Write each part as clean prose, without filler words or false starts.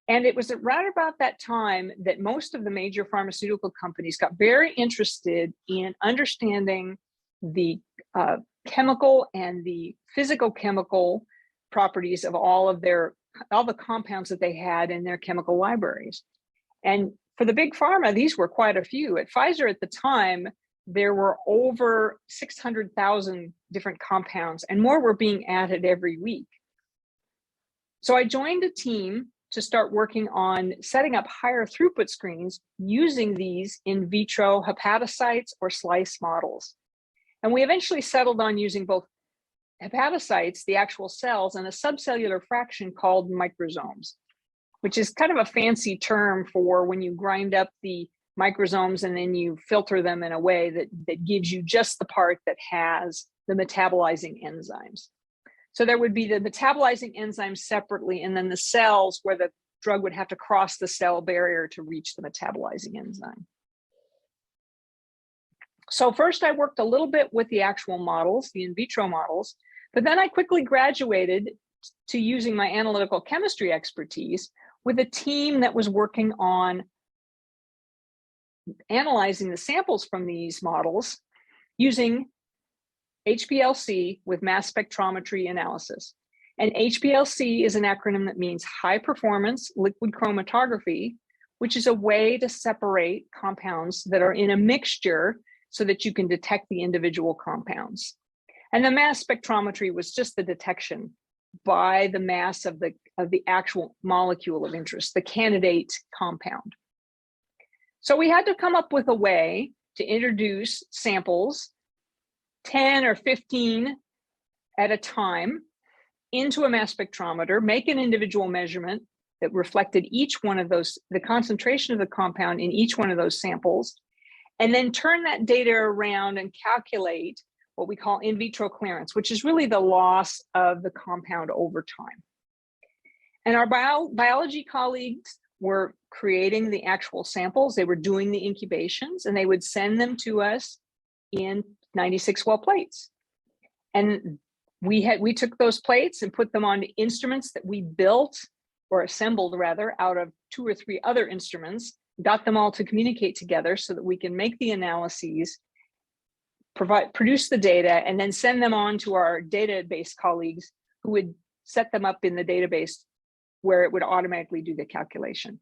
And it was right about that time that most of the major pharmaceutical companies got very interested in understanding the chemical and the physical chemical properties of all the compounds that they had in their chemical libraries. And for the big pharma, these were quite a few. At Pfizer at the time, there were over 600,000 different compounds, and more were being added every week. So I joined a team to start working on setting up higher throughput screens using these in vitro hepatocytes or slice models. And we eventually settled on using both hepatocytes, the actual cells, and a subcellular fraction called microsomes, which is kind of a fancy term for when you grind up the microsomes and then you filter them in a way that gives you just the part that has the metabolizing enzymes. So there would be the metabolizing enzymes separately, and then the cells where the drug would have to cross the cell barrier to reach the metabolizing enzyme. So first I worked a little bit with the actual models, the in vitro models, but then I quickly graduated to using my analytical chemistry expertise with a team that was working on analyzing the samples from these models using HPLC with mass spectrometry analysis. And HPLC is an acronym that means high performance liquid chromatography, which is a way to separate compounds that are in a mixture so that you can detect the individual compounds. And the mass spectrometry was just the detection by the mass of the actual molecule of interest, the candidate compound. So we had to come up with a way to introduce samples, 10 or 15 at a time, into a mass spectrometer, make an individual measurement that reflected each one of those, the concentration of the compound in each one of those samples, and then turn that data around and calculate what we call in vitro clearance, which is really the loss of the compound over time. And our biology colleagues were creating the actual samples. They were doing the incubations, and they would send them to us in 96 well plates. And we took those plates and put them on instruments that we built or assembled rather out of 2 or 3 other instruments, got them all to communicate together so that we can make the analyses, produce the data, and then send them on to our database colleagues who would set them up in the database where it would automatically do the calculation.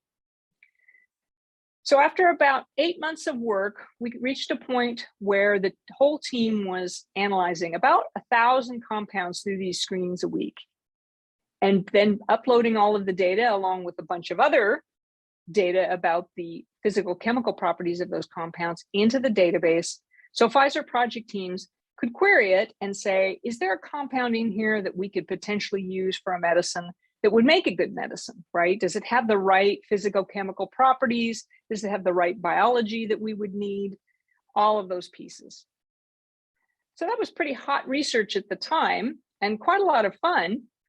So after about 8 months of work, we reached a point where the whole team was analyzing about 1,000 compounds through these screens a week, and then uploading all of the data along with a bunch of other data about the physical chemical properties of those compounds into the database. So Pfizer project teams could query it and say, is there a compound in here that we could potentially use for a medicine that would make a good medicine, right? Does it have the right physical chemical properties? Does it have the right biology that we would need? All of those pieces. So that was pretty hot research at the time and quite a lot of fun.